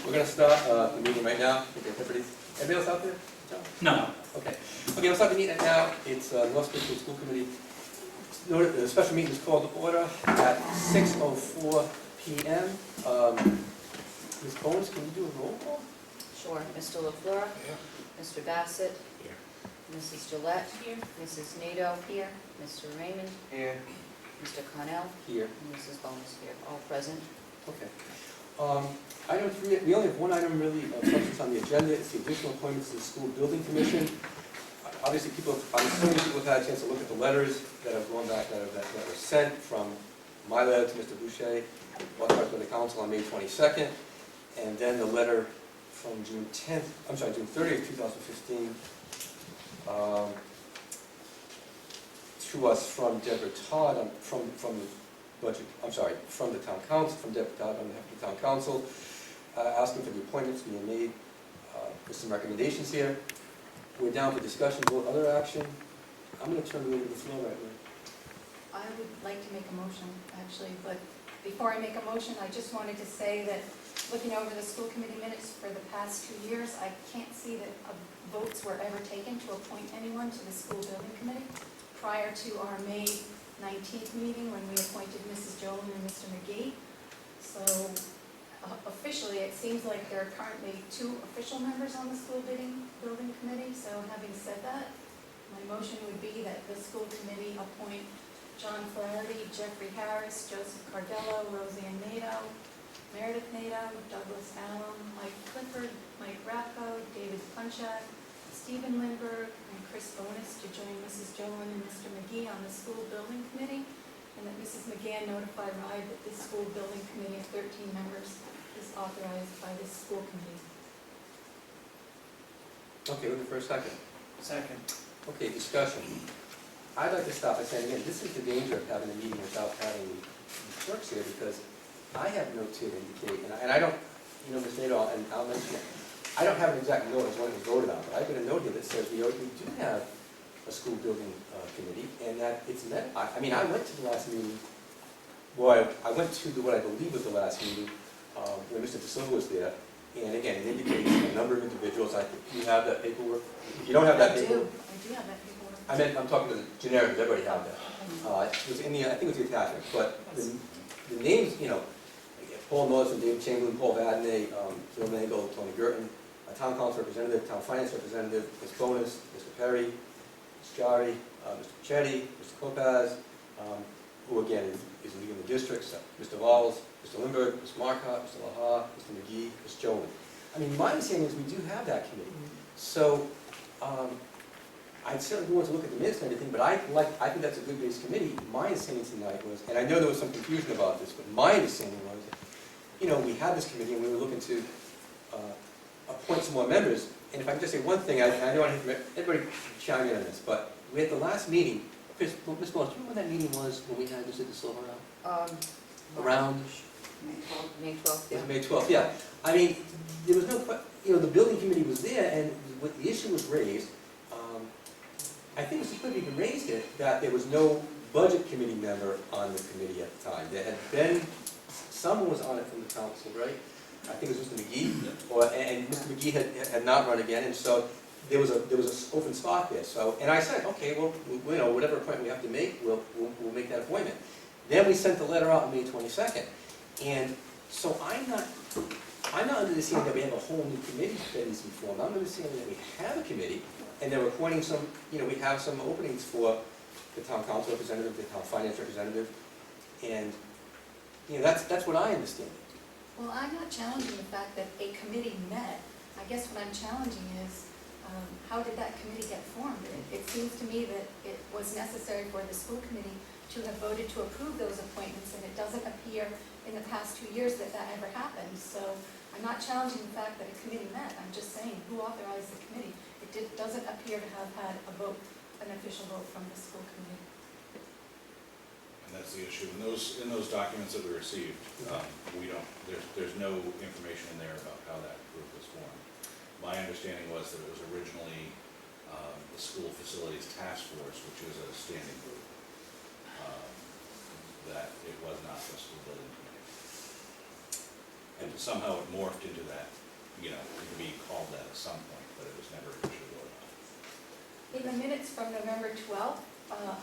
We're going to start the meeting right now. Okay, everybody else out there? John? No. Okay. Okay, let's start the meeting now. It's North Smithfield School Committee. The special meeting is called to order at 6:04 p.m. Ms. Bones, can you do a roll call? Sure. Mr. LaFleur? Yeah. Mr. Bassett? Here. Mrs. Gillette? Here. Mrs. Nato? Here. Mr. Raymond? Here. Mr. Connell? Here. And Mrs. Bones here. All present. Okay. Item 3, we only have one item really of substance on the agenda. It's the additional appointments to the School Building Commission. Obviously, I'm assuming people have had a chance to look at the letters that have gone back, that were sent from my letter to Mr. Boucher, authorized by the council on May 22nd, and then the letter from June 30th, 2015, to us from Deborah Todd, from the budget, from the town council, from Deborah Todd on behalf of the town council, asking for the appointments being made, with some recommendations here. We're down for discussion, vote, other action. I'm going to turn it over to the floor right now. I would like to make a motion, actually, but before I make a motion, I just wanted to say that looking over the school committee minutes for the past 2 years, I can't see that votes were ever taken to appoint anyone to the school building committee prior to our May 19th meeting when we appointed Mrs. Jolen and Mr. McGee. So officially, it seems like there are currently 2 official members on the school building committee. So having said that, my motion would be that the school committee appoint John Flaherty, Jeffrey Harris, Joseph Cardello, Roseanne Nato, Meredith Nato, Douglas Allen, Mike Clifford, Mike Rapko, David Punchak, Stephen Lindberg, and Chris Bonus to join Mrs. Jolen and Mr. McGee on the school building committee, and that Mrs. McGann notify RIDE that this school building committee of 13 members is authorized by this school committee. Okay, looking for a second. Second. Okay, discussion. I'd like to stop by saying, again, this is the danger of having a meeting without having the clerks here, because I have notes here to indicate, and I don't, Ms. Nato, and I'll mention it, I don't have an exact note as when it was voted on, but I've got a note here that says we do have a school building committee, and that it's met. I mean, I went to the last meeting, well, I went to what I believe was the last meeting, when Mr. De Silva was there, and again, it indicates a number of individuals. I think you have that paperwork. If you don't have that paperwork, I do have that paperwork. I'm talking to the generic, does everybody have that? It was in the, I think it was the attachment, but the names, Paul Norton, David Chamberlain, Paul Vadney, Phil Nagel, Tony Gerton, a town council representative, town finance representative, Ms. Bonus, Mr. Perry, Ms. Jari, Mr. Pichetti, Mr. Kopaz, who again is leading the districts, Mr. Valls, Mr. Lindbergh, Ms. Marcotte, Mr. Laha, Mr. McGee, Ms. Jolen. I mean, my understanding is we do have that committee. So I certainly want to look at the minutes and everything, but I think that's a good base committee. My understanding tonight was, and I know there was some confusion about this, but my understanding was, we had this committee and we were looking to appoint some more members. And if I can just say one thing, I know I have everybody chime in on this, but we had the last meeting. Ms. Moss, do you remember when that meeting was when we had Mr. De Silva around? May 12th, It yeah. was May 12th, yeah. I mean, there was no, the building committee was there, and what the issue was raised, I think it was clearly even raised it, that there was no budget committee member on the committee at the time. There had been, someone was on it from the council, right? I think it was Mr. McGee, and Mr. McGee had not run again, and so there was an open spot there. So, and I said, okay, well, whatever appointment we have to make, we'll make that appointment. Then we sent the letter out on May 22nd, and so I'm not understanding that we have a whole new committee that needs to be formed. I'm understanding that we have a committee, and they're appointing some, we have some openings for the town council representative, the town finance representative, and that's what I understand. Well, I'm not challenging the fact that a committee met. I guess what I'm challenging is, how did that committee get formed? It seems to me that it was necessary for the school committee to have voted to approve those appointments, and it doesn't appear in the past 2 years that that ever happened. So I'm not challenging the fact that a committee met. I'm just saying, who authorized the committee? It doesn't appear to have had a vote, an official vote from the school committee. And that's the issue. In those documents that we received, there's no information in there about how that group was formed. My understanding was that it was originally the School Facilities Task Force, which is a standing group, that it was not the school building committee. And somehow it morphed into that, you know, it could be called that at some point, but it was never officially voted on. In the minutes from November 12th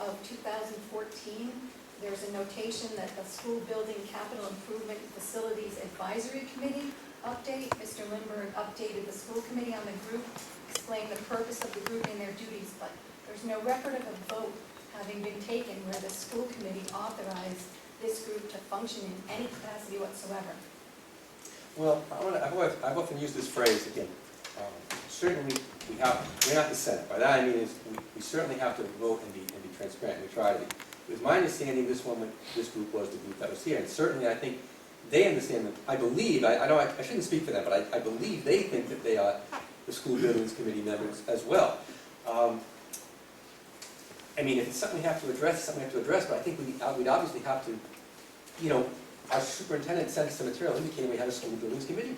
of 2014, there's a notation that the School Building Capital Improvement Facilities Advisory Committee update. Mr. Lindberg updated the school committee on the group, explained the purpose of the group and their duties, but there's no record of a vote having been taken where the school committee authorized this group to function in any capacity whatsoever. Well, I've often used this phrase again. Certainly, we're not the Senate. By that I mean is we certainly have to vote and be transparent. We try to be. It was my understanding this group was the group that was here, and certainly I think they understand that. I believe I shouldn't speak for them, but I believe they think that they are the school buildings committee members as well. I mean, if it's something we have to address, it's something we have to address. But I think we'd obviously have to, you know, our superintendent sent us some material indicating we had a school buildings committee,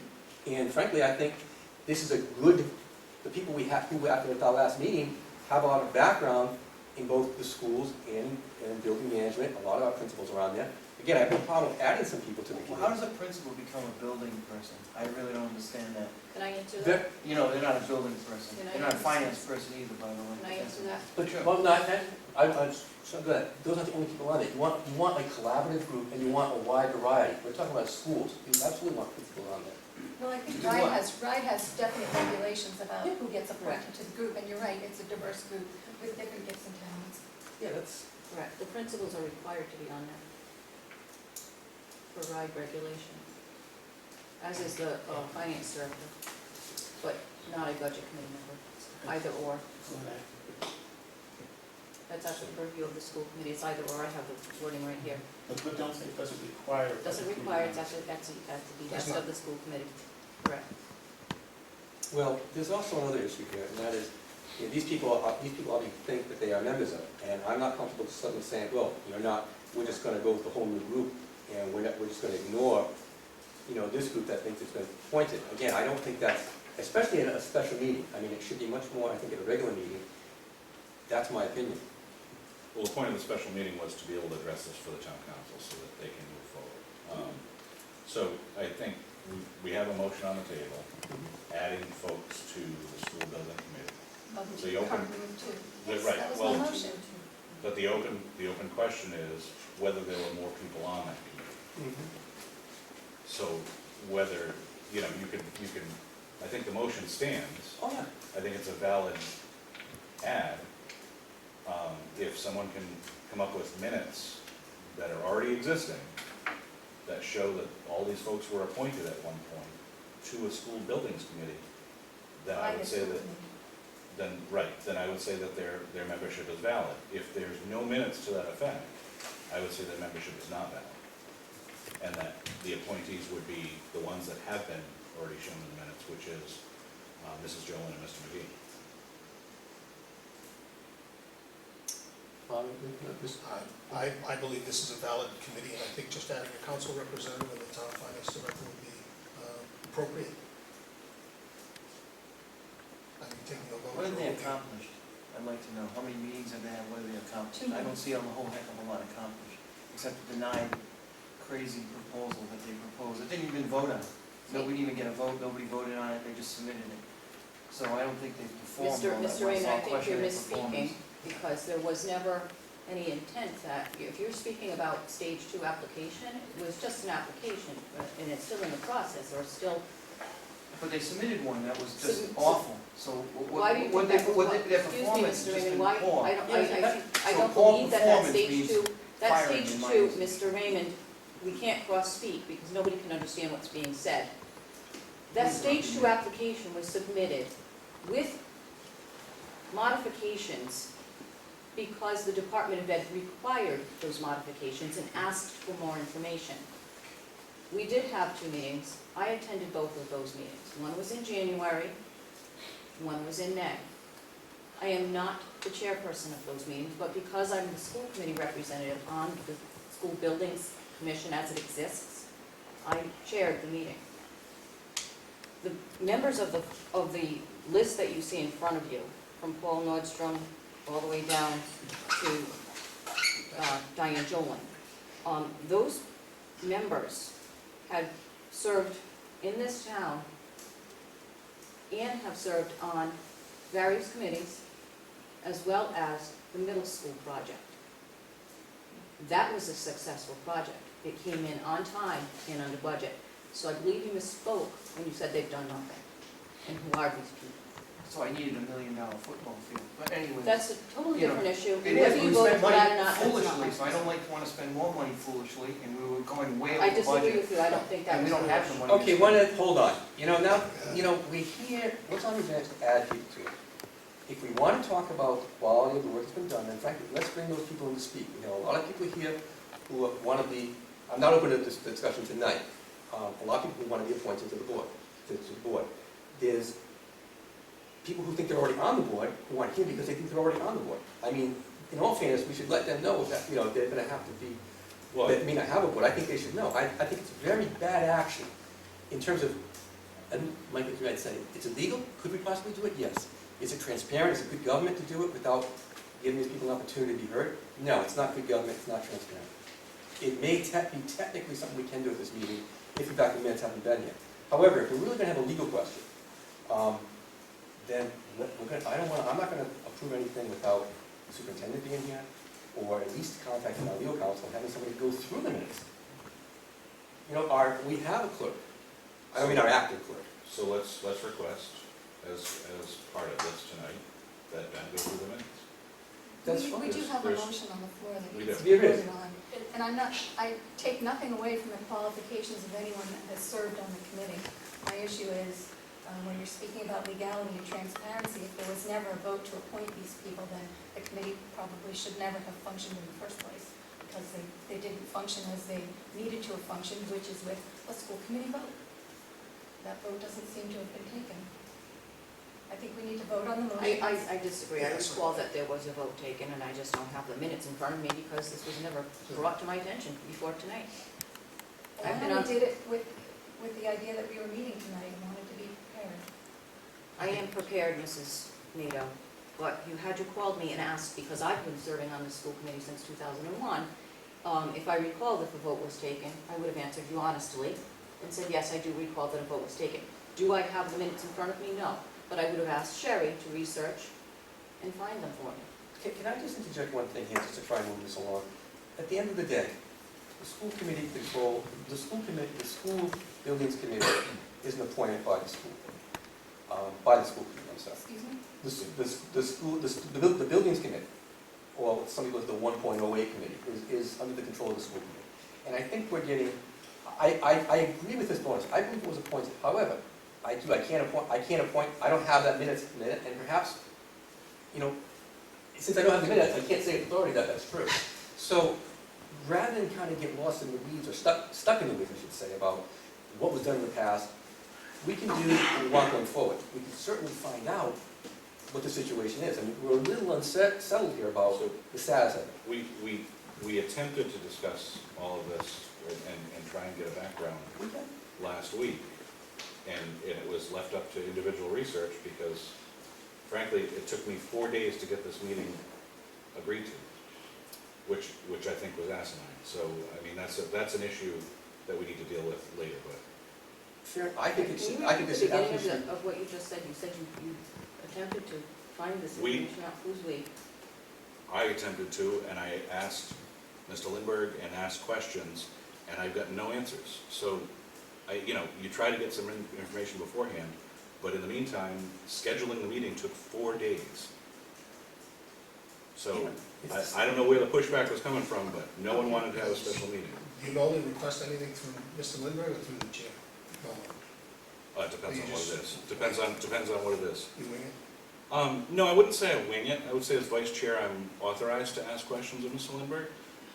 and frankly, I think this is a good. The people who after our last meeting have a lot of background in both the schools and building management. A lot of our principals are on there. Again, I have no problem with adding some people to the Well, committee. how does a principal become a building person? I really don't understand that. Can I answer that? They're- You know, they're not a building person. Can I They're not a answer finance person either, by the way. Can I answer that? But, Sure. well, no, I'm so good. Those aren't the only people on it. You want a collaborative group, and you want a wide variety. We're talking about schools. You absolutely want principals on there. Well, I think Do what? RIDE has definite regulations about who gets appointed to the group, and you're right, it's a diverse group with different gifts and talents. Yeah, that's. Correct. The principals are required to be on there for RIDE regulation, as is the finance director, but not a budget committee member, either or. That's actually the purview of the school committee, it's either or. I have the wording right here. But don't say it doesn't require. It doesn't require, it's actually at the behest of the school committee. Correct. Well, there's also another issue here, and that is, you know, these people obviously think that they are members of it, and I'm not comfortable suddenly saying, well, you're not, we're just gonna go with the whole new group, and we're just gonna ignore, you know, this group that thinks it's been appointed. Again, I don't think that's, especially in a special meeting, I mean, it should be much more, I think, at a regular meeting. That's my opinion. Well, the point of the special meeting was to be able to address this for the town council so that they can move forward. So I think we have a motion on the table, adding folks to the school building committee. So you open- Yes, right, that was well, my motion. But the open question is whether there were more people on that committee. So whether, you know, you can, I think the motion stands. Oh, yeah. I think it's a valid add. If someone can come up with minutes that are already existing that show that all these folks were appointed at one point to a school buildings committee, then I would say that, then I would say that their membership is valid. If there's no minutes to that effect, I would say their membership is not valid. And that the appointees would be the ones that have been already shown in the minutes, which is Mrs. Jolin and Mr. McGee. I believe this is a valid committee, and I think just adding a council representative and the town finance director would be appropriate. I mean, taking a vote. What have they accomplished? I'd like to know. How many meetings have they had? What have they accomplished? I don't see on the whole heck of a lot accomplished, except to deny the crazy proposal that they proposed. It didn't even vote on it. Nobody even get a vote, nobody voted on it, they just submitted it. So I don't think they've performed well. Mr. Raymond, I think you're I'll question their misspeaking, performance. because there was never any intent that, if you're speaking about stage 2 application, it was just an application, and it's still in the process, or still, But they submitted one that was just Sub- awful, so why do you what think they, that? what their Excuse me, performance Mr. has just Raymond, been why, poor. I So don't poor believe that performance stage means 2, that firing, stage in my 2, opinion. Mr. Raymond, we can't cross-speak, because nobody can understand what's being said. That stage 2 application was submitted with modifications because the Department of Ed required those modifications and asked for more information. We did have 2 meetings. I attended both of those meetings. One was in January, one was in May. I am not the chairperson of those meetings, but because I'm the school committee representative on the school buildings commission as it exists, I chaired the meeting. The members of the list that you see in front of you, from Paul Nordstrom all the way down to Diane Jolin, those members had served in this town and have served on various committees, as well as the middle school project. That was a successful project. It came in on time and under budget. So I believe you misspoke when you said they've done nothing. And who are these people? So I needed $1 million football field, but anyway. That's a totally You know, different issue. It Whether is, you we vote spent for that or money not, that's not foolishly, my so I don't like to wanna spend more money foolishly, and we were going way I over disagree budget. with you. I don't think that And was we don't have the foolish. money. Okay, hold on. Now, we hear, what's on the agenda to add people to it? If we want to talk about the quality of the work that's been done, then frankly, let's bring those people in to speak. We have a lot of people here who want to be, I'm not open to this discussion tonight, a lot of people who want to be appointed to the board, There's people who think they're already on the board, who aren't here because they think they're already on the board. I mean, in all fairness, we should let them know that, they're gonna have to be, Well, that may not have a board. I think they should know. I think it's very bad action in terms of, and Mike, as you might say, it's illegal? Could we possibly do it? Yes. Is it transparent? Is it good government to do it without giving these people an opportunity to be heard? No, it's not good government, it's not transparent. It may be technically something we can do at this meeting, if in fact the minutes haven't been here. However, if we're really gonna have a legal question, then I'm not gonna approve anything without the superintendent being here, or at least contacting our legal counsel and having somebody go through the minutes. We have a clerk, I mean our acting clerk. so let's request, as part of this tonight, that Ben go through the minutes. That's We fine. do have a There's- motion on the floor that We needs do. to be There is. voted on. And I take nothing away from the qualifications of anyone that has served on the committee. My issue is, when you're speaking about legality and transparency, if there was never a vote to appoint these people, then the committee probably should never have functioned in the first place, because they didn't function as they needed to have functioned, which is with a school committee vote. That vote doesn't seem to have been taken. I think we need to vote on the motion. I disagree. I Yes. recall that there was a vote taken, and I just don't have the minutes in front of me because this was never brought to my attention before tonight. I I've been only on- did it with the idea that we were meeting tonight and wanted to be prepared. I am prepared, Mrs. Nato, but you had to call me and ask, because I've been serving on the school committee since 2001. If I recall that the vote was taken, I would have answered you honestly and said, yes, I do recall that a vote was taken. Do I have the minutes in front of me? No. But I would have asked Sherry to research and find them for me. Can I just interject one thing here, just to try and move this along? At the end of the day, the school committee the school buildings committee isn't appointed by the school, committee, I'm sorry. Excuse me? The buildings committee, or what some people call the 1.08 committee, is under the control of the school committee. And I think we're getting, I agree with this bonus, I believe it was appointed, however, I can't appoint, I don't have that minute, and perhaps, since I don't have the minutes, I can't say with authority that that's true. So, rather than kind of get lost in the weeds, or stuck in the weeds, I should say, about what was done in the past, we can do what we want going forward. We can certainly find out what the situation is. I mean, we're a little unsettled here about the status of it. We attempted to discuss all of this and try and get a background We can. last week, and it was left up to individual research because, frankly, it took me 4 days to get this meeting agreed to, which I think was asinine. So, I mean, that's an issue that we need to deal with later, but Fair, I think it should, Can you I think repeat this the should beginning absolutely. of what you just said? You said you attempted to find this We- information out. Who's we? I attempted to, and I asked Mr. Lindberg and asked questions, and I've got no answers. So, you try to get some information beforehand, but in the meantime, scheduling the meeting took 4 days. So, It's- I don't know where the pushback was coming from, but no one wanted to have a special meeting. Do you normally request anything through Mr. Lindberg or through the chair? No, It depends on what it is. Depends on what it is. you wing it? No, I wouldn't say I wing it. I would say as vice chair, I'm authorized to ask questions of Mr. Lindberg.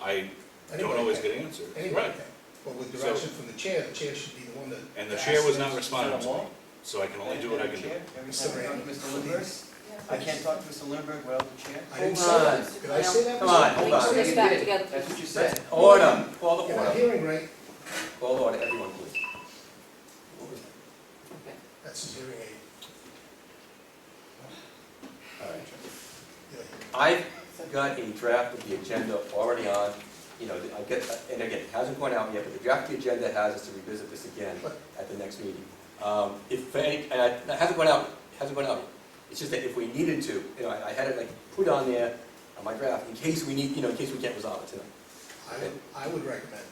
I don't Anybody always can. get answers. Anybody Right. can. But with direction from the chair should be the one that. And the chair was not asks. responding to me, law? so I can only do what I can do. Every Mr. time I talk Rand, to Mr. Lindberg, please. I can't talk to Mr. Lindberg without the chair? I didn't say Hold on. that. Did I say that? Come Mr. on, hold Can we on. put this back together? That's what you said. Order, call the You're not order. hearing right. Call the order, everyone, please. Okay. That's his hearing aid. All right. Yeah. I've got a draft of the agenda already on you know, I get, and again, it hasn't gone out yet, but the draft of the agenda has us to revisit this again at the next meeting. If any, and it hasn't gone out yet. It's just that if we needed to, you know, I had it like put on there on my draft in case we need, you know, in case we can't resolve it tonight. I would recommend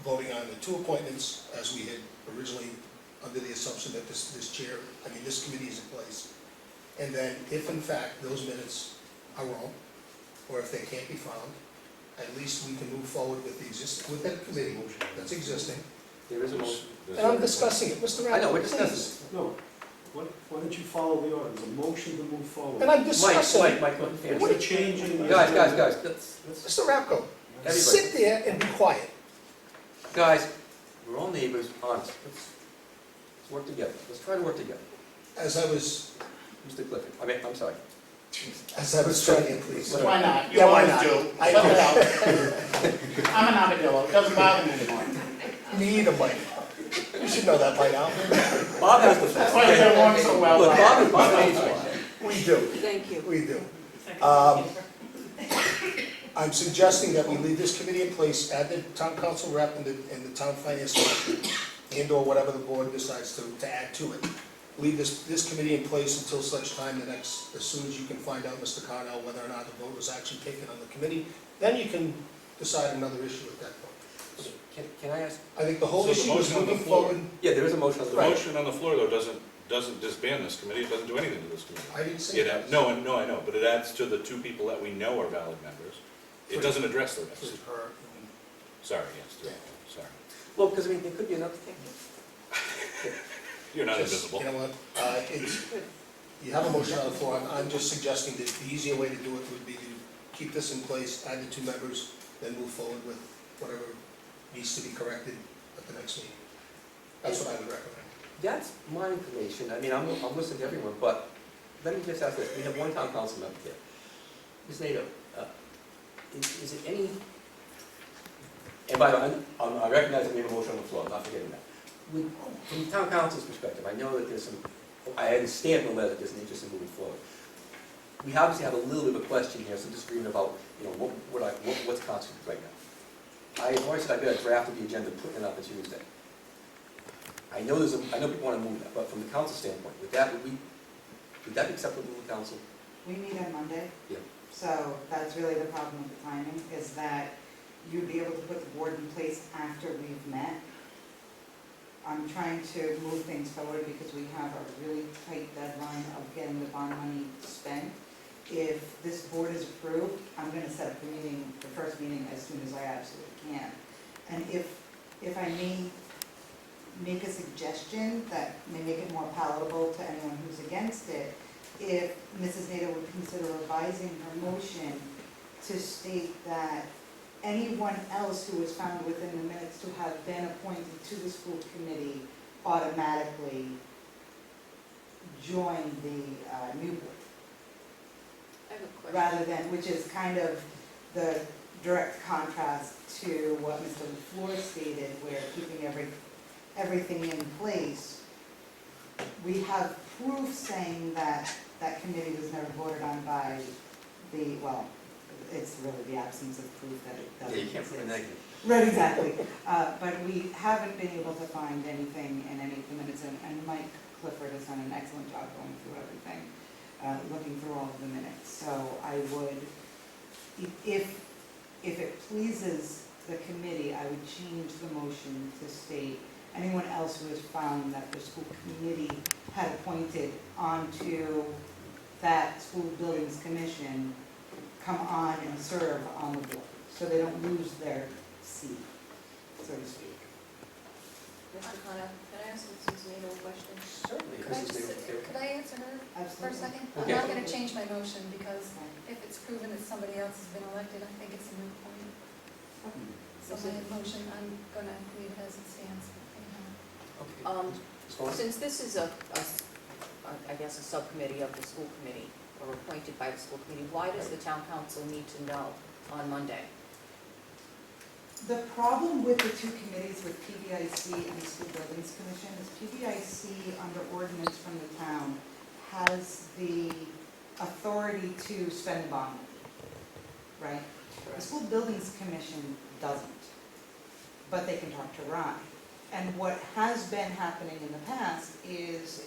voting on the two appointments as we had originally, under the assumption that this committee is in place. And then if in fact those minutes are wrong, or if they can't be found, at least we can move forward with with that committee that's existing. There is a motion. And I'm discussing it, Mr. I know, we're Rapp, discussing please. it. No, why don't you follow the order? There's a motion to move forward. And I'm discussing, Mike, What a change in the. guys, let's, Mr. Rapco, everybody, sit there and be quiet. guys, we're all neighbors, honest, let's work together, let's try to work together. As I was Clifford, I'm sorry. trying, please. Why not? You Yeah, why always not? do. I Look know. it out. I'm an armadillo, it doesn't bother me anymore. Me either, Mike. You should know that by now. Bob has the. That's why I get along so well. Look, Bob hates one. We do, Thank you. we do. I'm suggesting that we leave this committee in place, add the town council rep and the town finance director, and/or whatever the board decides to add to it. Leave this committee in place until such time as soon as you can find out, Mr. Cornell, whether or not the vote was actually taken on the committee. Then you can decide another issue at that point. Can I ask? I think the whole So the issue is motion on the moving floor. forward. Yeah, there is a motion on the The floor. motion on the floor, though, doesn't disband this committee, it doesn't do anything to this committee. I didn't say It, that. no, I know, but it adds to the two people that we know are valid members. It doesn't address the For rest. her. Sorry, yes, sorry. Well, because I mean, there could be another thing. You're not Just, invisible. you know what, you have a motion on the floor, I'm just suggesting that the easier way to do it would be to keep this in place, add the two members, then move forward with whatever needs to be corrected at the next meeting. That's what I would recommend. That's my inclination. I mean, I'm listening to everyone, but let me just ask this. We have one town council member here. Ms. Nato, is it any, and by the way, I recognize that we have a motion on the floor, I'm not forgetting that. From the town council's perspective, I know that there's some, I understand the letter, that there's an interest in moving forward. We obviously have a little bit of a question here, some disagreement about, you know, what's constituted right now. I always said I got a draft of the agenda, putting it up on Tuesday. I know people want to move that, but from the council standpoint, would that be acceptable to the council? We meet on Monday. Yeah. So that's really the problem with the timing, is that you'd be able to put the board in place after we've met. I'm trying to move things forward because we have a really tight deadline of getting the bond money spent. If this board is approved, I'm gonna set up the meeting, the first meeting, as soon as I absolutely can. And if I may make a suggestion that may make it more palatable to anyone who's against it, if Mrs. Nato would consider revising her motion to state that anyone else who was found within the minutes to have been appointed to the school committee automatically join the new board, I have a question. rather than, which is kind of the direct contrast to what Mr. LaFleur stated, where keeping everything in place. We have proof saying that that committee was never voted on by the, well, it's really the absence of proof that it doesn't Yeah, you can't prove a exist. negative. Right, exactly. But we haven't been able to find anything in any of the minutes, and Mike Clifford has done an excellent job going through everything, looking through all of the minutes. So I would, if it pleases the committee, I would change the motion to state anyone else who has found that the school committee had appointed onto that school buildings commission come on and serve on the board, so they don't lose their seat, so to speak. Mr. Connell, can I ask Mrs. Nato a question? Certainly. Could I Mrs. Nato, just, okay. could I answer her for a Absolutely. second? I'm Okay. not gonna change my motion because if it's proven that somebody else has been elected, I think it's a moot point. So my motion, I'm gonna leave it as it stands anyhow. Okay. Ms. Vaughn? Since this is I guess, a subcommittee of the school committee, or appointed by the school committee, why does the town council need to know on Monday? The problem with the two committees, with PBIC and the School Buildings Commission, is PBIC, under ordinance from the town, has the authority to spend the bond, right? The School Buildings Commission doesn't, but they can talk to Rye. And what has been happening in the past is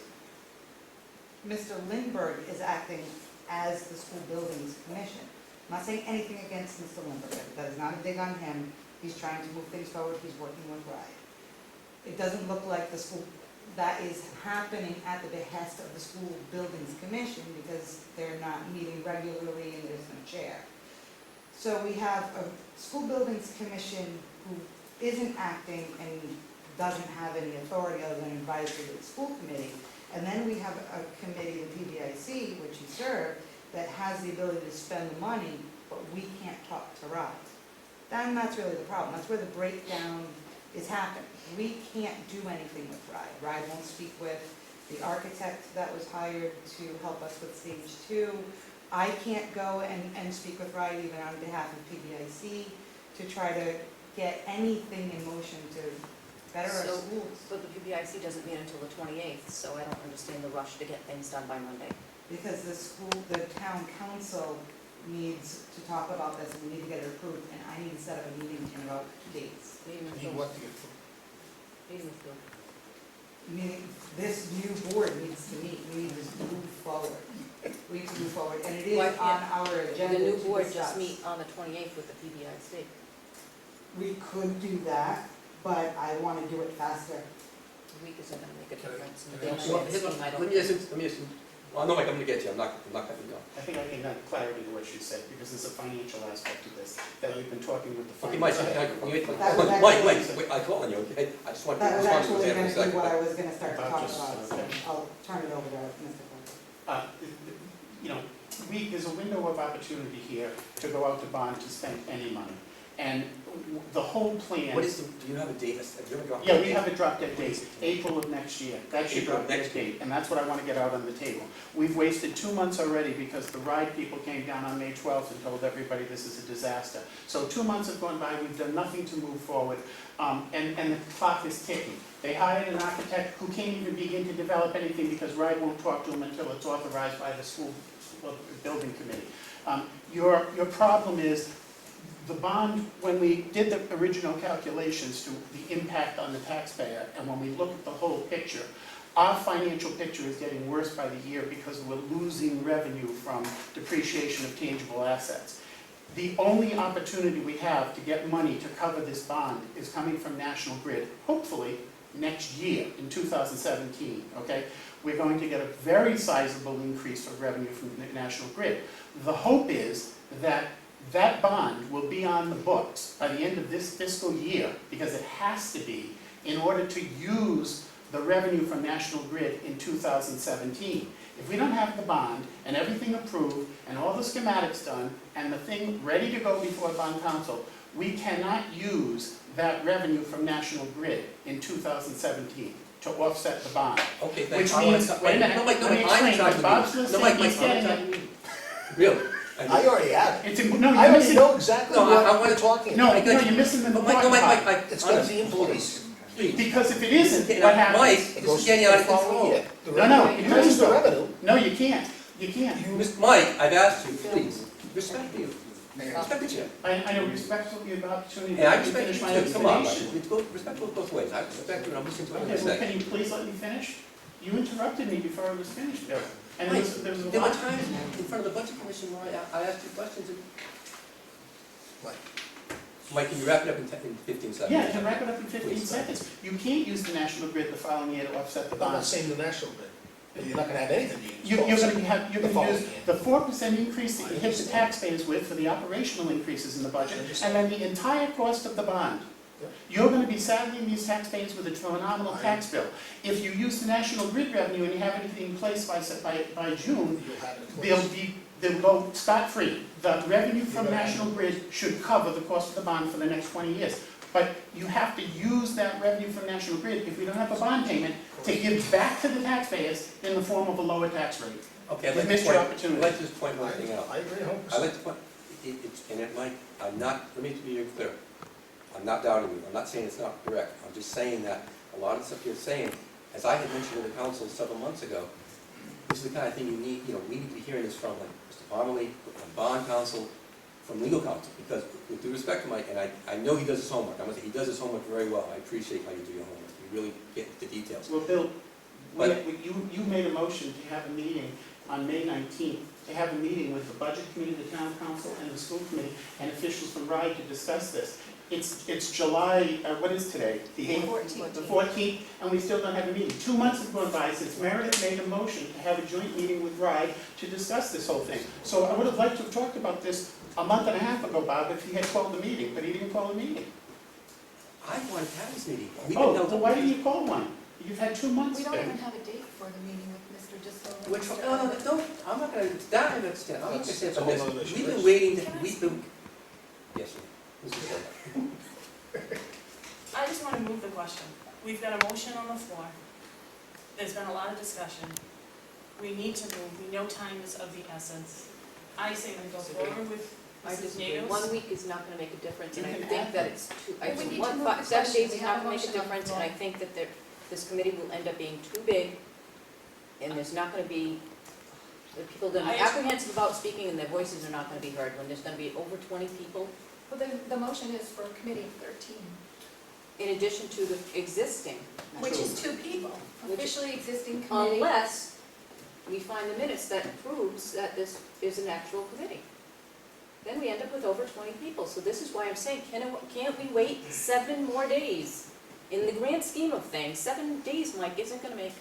Mr. Lindbergh is acting as the School Buildings Commission. I'm not saying anything against Mr. Lindbergh, that is not a dig on him, he's trying to move things forward, he's working with Rye. It doesn't look like the school, that is happening at the behest of the School Buildings Commission because they're not meeting regularly and there's no chair. So we have a School Buildings Commission who isn't acting and doesn't have any authority other than advisory to the school committee. And then we have a committee, the PBIC, which he served, that has the ability to spend the money, but we can't talk to Rye. Then that's really the problem. That's where the breakdown is happening. We can't do anything with Rye. Rye won't speak with the architect that was hired to help us with stage 2. I can't go and speak with Rye even on behalf of PBIC to try to get anything in motion to better our So- schools. But the PBIC doesn't meet until the 28th, so I don't understand the rush to get things done by Monday. Because the town council needs to talk about this, and we need to get it approved, and I need to set up a meeting in about 2 days. Meeting with You Bill. want to get through. Meeting with Bill. Meaning, this new board needs to meet, we need to move forward. We need to move forward, and it is Why on can't our The agenda new to board discuss. just meet on the 28th with the PBIC. We could do that, but I wanna do it faster. A week isn't gonna make a Can I- difference. can I They also- might Well, here's scheme, I what- don't let me just, well, no, Mike, I'm gonna get you, I'm not cutting you off. I think I can add clarity to what you said, because there's a financial aspect to this, that you've been talking with the Okay, finance. Mike, can you wait, That was Mike, actually- wait, I'm calling you, okay? I just want to That was respond to actually Roseanne gonna for a be what I second. was gonna start to About talk just- about, so okay. I'll turn it over to Mr. Clark. You know, there's a window of opportunity here to go out to bond to spend any money. And the whole plan. What is the, do you have a date, have you ever got? Yeah, we have a drop dead date, April of next year. That's your April of drop dead next year. date, and that's what I want to get out on the table. We've wasted 2 months already because the RIDE people came down on May 12th and told everybody this is a disaster. So 2 months have gone by, we've done nothing to move forward, and the clock is ticking. They hired an architect who can't even begin to develop anything because RIDE won't talk to them until it's authorized by the school building committee. Your problem is, the bond, when we did the original calculations to the impact on the taxpayer, and when we look at the whole picture, our financial picture is getting worse by the year because we're losing revenue from depreciation of tangible assets. The only opportunity we have to get money to cover this bond is coming from National Grid, hopefully next year, in 2017, okay? We're going to get a very sizable increase of revenue from the National Grid. The hope is that that bond will be on the books by the end of this fiscal year, because it has to be, in order to use the revenue from National Grid in 2017. If we don't have the bond and everything approved and all the schematics done and the thing ready to go before bond council, we cannot use that revenue from National Grid in 2017 to offset the bond. Okay, Which thanks. I wanna means, stop- wait a minute, No, Mike, no, let me Mike, I'm in explain, charge of the Bob's meeting. gonna No, Mike, say Mike, he's I'm in getting charge it. of the meeting. Really? I already have it. It's, no, I you're already missing, know exactly No, I what wanna- we're talking no, about. no, you're missing the But important Mike, part. Mike, It's gonna be in place. please. Because if it isn't, Okay, what now, happens? Mike, It this goes is getting out of the following control. year. The No, revenue- no, it you doesn't use the go. revenue. No, you can't, you can't. Mr. Mike, I've asked you, please, respect you. Respect the chair. I know, respect you the opportunity And I to respect you finish my too, come on, Mike, explanation. respect goes both ways, I respect you and I'm listening to what Okay, you well, say. can you please let me finish? You interrupted me before I was finished, Bill. And Mike, there was a there were lot. times in front of the budget commission where I asked you questions and. Mike. Mike, can you wrap it up in 15 seconds? Yeah, to wrap it up in 15 Please. seconds. You can't use the National Grid the following year to offset the I'm not bond. saying the national grid. You're not gonna have anything to use. You're The gonna following use year. the 4% increase that you hit the taxpayers with for the operational increases in the budget, and then the entire cost of the bond. Yeah. You're gonna be saddling these taxpayers with a phenomenal tax bill. If you use the National Grid revenue and you have anything in place by June, You'll have it in place. they'll go scot-free. The revenue from You're right. National Grid should cover the cost of the bond for the next 20 years. But you have to use that revenue from National Grid, if we don't have a bond payment, to give back to the taxpayers in the form of a lower tax rate. Okay, I'd You've like to missed your point, I'd opportunity. like to just point one thing out. I agree 100%. I'd like to point, and it, Mike, I'm not, let me be clear. I'm not doubting you, I'm not saying it's not correct, I'm just saying that a lot of stuff you're saying, as I had mentioned to the council several months ago, this is the kind of thing you need, we need to be hearing this from like Mr. Parmalee, from bond council, from legal counsel, because with due respect to Mike, and I know he does his homework, I must say, he does his homework very well, I appreciate how you do your homework, you really get the details. Well, Bill, But- you made a motion to have a meeting on May 19th, to have a meeting with the budget committee, the town council, and the school committee, and officials from RIDE to discuss this. It's July, what is today? The 8th? The 14th, and we still don't have a meeting. 2 months have gone by since Meredith made a motion to have a joint meeting with RIDE to discuss this whole thing. So I would have liked to have talked about this a month and a half ago, Bob, if he had called the meeting, but he didn't call a meeting. I wanted to have this meeting. We've been Oh, held- well, why didn't you call one? You've had 2 months, We don't Ben. even have a date for the meeting with Mr. Disco. Which, no, I'm not gonna, that I understand, I'm not gonna say That's a from whole this, nother issue. we've been waiting, we've been, yes, sir. Mrs. Silva. I just want to move the question. We've got a motion on the floor. There's been a lot of discussion. We need to move. We know time is of the essence. I say we go forward with I Mrs. disagree. Nados. 1 week is not gonna make a difference, and I You can think add that them. it's too, Well, we need to move the 7 question. days We is have not a gonna make a motion on the difference, and I floor. think that this committee will end up being too big, and there's not gonna be, the people that are I just- apprehensive about speaking, and their voices are not gonna be heard, when there's gonna be over 20 people, Well, the motion is for a committee of 13, in addition to the existing. which is 2 people, Which- officially existing committee. Unless we find the minutes that proves that this is an actual committee. Then we end up with over 20 people. So this is why I'm saying, can't we wait 7 more days? In the grand scheme of things, 7 days, Mike, isn't gonna make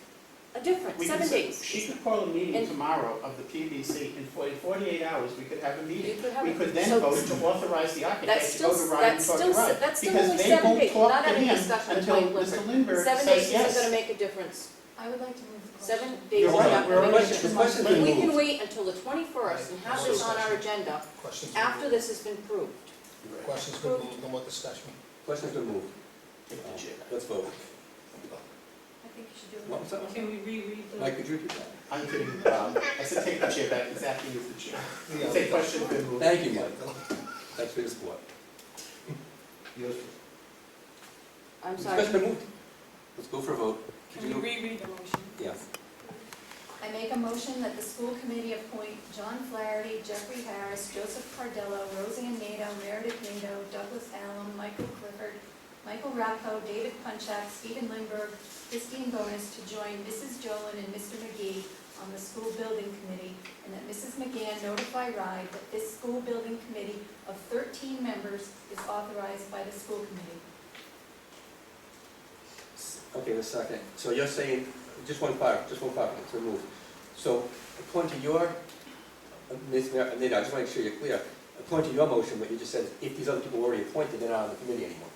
a difference, We 7 could- days. She could call a meeting And- tomorrow of the PBC, in 48 hours, we could have a meeting. You could have We it. could then So vote to authorize the architect That's to go to still, RIDE and that's talk to still, RIDE. that's still Because only they 7 won't days, talk not to having him discussion until between Mr. Lindbergh. Lindbergh 7 says days isn't yes. gonna make a difference. I would like to move the question. 7 days You're is right, not we're gonna make a already difference. 2 months If If we late. can wait until the 21st and have this on our agenda Questions? after this has been proved. Questions been moved, no more discussion. Question's been moved. Let's vote. I think you should do it. What was that? Can we reread the? Mike, could you repeat that? I'm kidding, I said take the chair back, he's acting as the chair. Say question been moved. Thank you, Mike. Thanks for your support. I'm sorry. Discussion been moved. Let's go for a vote. Could Can you we move? reread the motion? Yeah. I make a motion that the school committee appoint John Flaherty, Jeffrey Harris, Joseph Cardello, Roseanne Nato, Meredith Nato, Douglas Allen, Michael Clifford, Michael Rappo, David Punchak, Stephen Lindbergh, Christine Bonus to join Mrs. Jolin and Mr. McGee on the school building committee, and that Mrs. McGann notify RIDE that this school building committee of 13 members is authorized by the school committee. Okay, the second. So you're saying, just one part, it's removed. So according to your, Ms. Nita, I just want to make sure you're clear. According to your motion, what you just said is if these other people were already appointed, they're not on the committee anymore.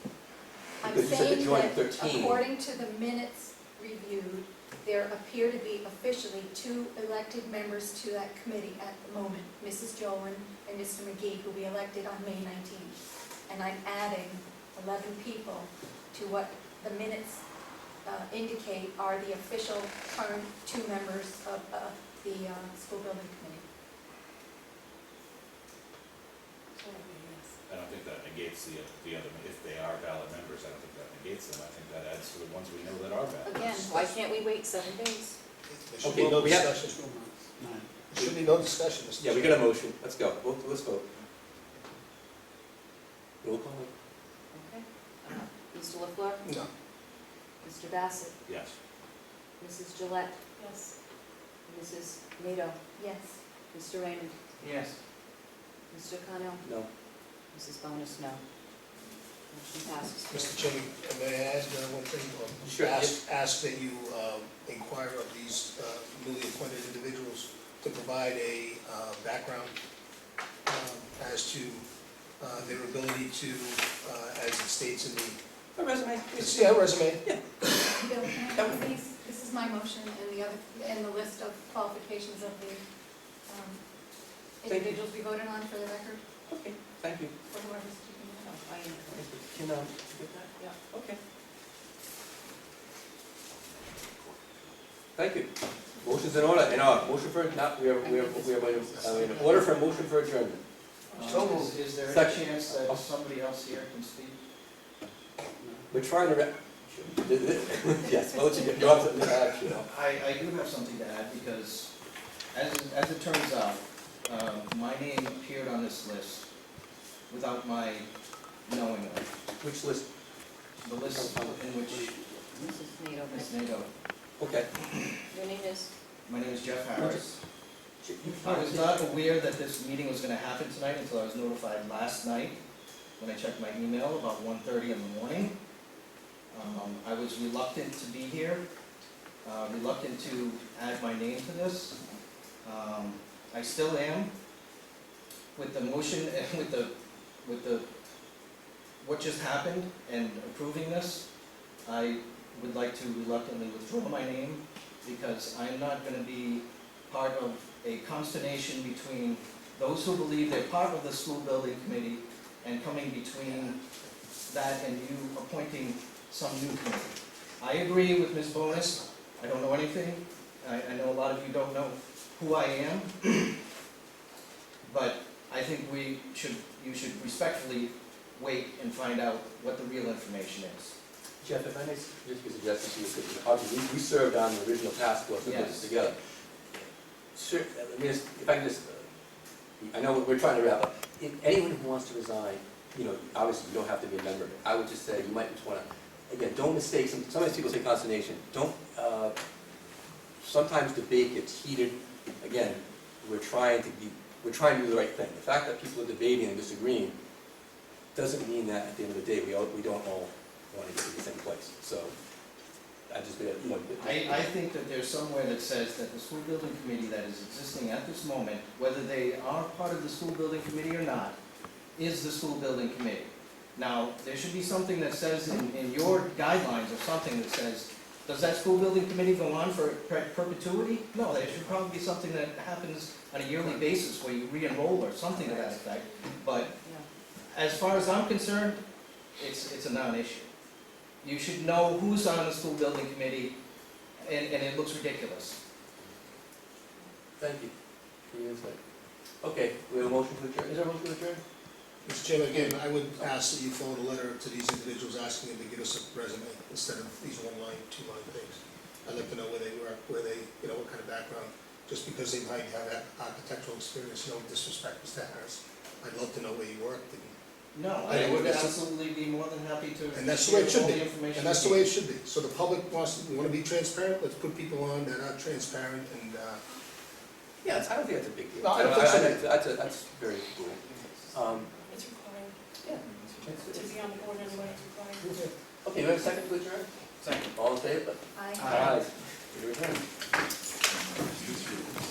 I'm Because you said to saying join that 13. according to the minutes reviewed, there appear to be officially 2 elected members to that committee at the moment, Mrs. Jolin and Mr. McGee, who will be elected on May 19th. And I'm adding 11 people to what the minutes indicate are the official current 2 members of the school building committee. I don't think that negates the other, if they are valid members, I don't think that negates them. I think that adds to the ones we know that are valid. Again, why can't we wait 7 days? There should Okay, be no we have- discussion. 2 months, 9. There should be no discussion, Mr. Yeah, we Chair. got a motion. Let's go. Let's vote. Roll call. Okay. Mr. LaFleur? No. Mr. Bassett? Yes. Mrs. Gillette? Yes. Mrs. Nato? Yes. Mr. Raymond? Yes. Mr. Connell? No. Mrs. Bonus, no. Motion passes. Mr. Chairman, may I add one thing? Or Sure. Ask that you inquire of these newly appointed individuals to provide a background as to their ability to, as it states in the, A resume. yeah, resume. Bill, can I have these? This is my motion and the other, and the list of qualifications of the Thank you. individuals we voted on for the record, Okay, thank you. for whoever's keeping it. Oh, I am. Can you get that? Yeah. Okay. Thank you. Motion's in order, motion for, not, we have an order for a motion for adjournment. So moved. Is there a Second. chance that somebody else here can speak? We're trying to, yes, well, you're up to, actually, I do have something to add, because as it turns out, my name appeared on this list without my knowing of. Which list? The list in which Mrs. Nato, Ms. Nato, Okay. your name is? my name is Jeff Harris. You I was not aware that this meeting was gonna happen tonight until I was notified last night when I checked my email about 1:30 in the morning. I was reluctant to be here, reluctant to add my name to this. I still am. With the motion and with the, what just happened and approving this, I would like to reluctantly withdraw my name because I'm not gonna be part of a consternation between those who believe they're part of the school building committee and coming between that and you appointing some new committee. I agree with Ms. Bonas. I don't know anything. I know a lot of you don't know who I am. But I think you should respectfully wait and find out what the real information is. Jeff, if I may just be suggesting to you, because obviously we served on the original task force and put this Yes. together. Sir, let me just, if I can just, I know we're trying to wrap up. If anyone who wants to resign, you know, obviously you don't have to be a member. I would just say, you might just wanna, again, don't mistake, sometimes people say consternation. Don't, sometimes debate gets heated. Again, we're trying to do the right thing. The fact that people are debating and disagreeing doesn't mean that at the end of the day, we don't all want to get to the same place. So, I just, you know. I think that there's somewhere that says that the school building committee that is existing at this moment, whether they are part of the school building committee or not, is the school building committee. Now, there should be something that says in your guidelines or something that says, does that school building committee go on for perpetuity? No, there should probably be something that happens on a yearly basis where you re-enroll or something to that effect. But as far as I'm concerned, it's a non-issue. You should know who's on the school building committee, and it looks ridiculous. Thank you. Okay, we have a motion to adjourn. Is there a motion to adjourn? Mr. Chairman, again, I would ask that you forward a letter to these individuals asking them to give us a resume instead of these one-line, two-line things. I'd like to know where they work, what kind of background, just because they might have that architectural experience, no disrespect, Mr. Harris. I'd love to know where you worked, No, I would absolutely be more than happy to and that's the way it share should all be, the information. and that's the way it should be. So the public we want to be transparent, let's put people on that are transparent and, Yeah, I don't think that's a big deal. No, I don't think so. That's very cool. It's required, Yeah. to be on the board anyway, it's required. Okay, you have a second to adjourn? Second. All in favor? I Aye. You're adjourned.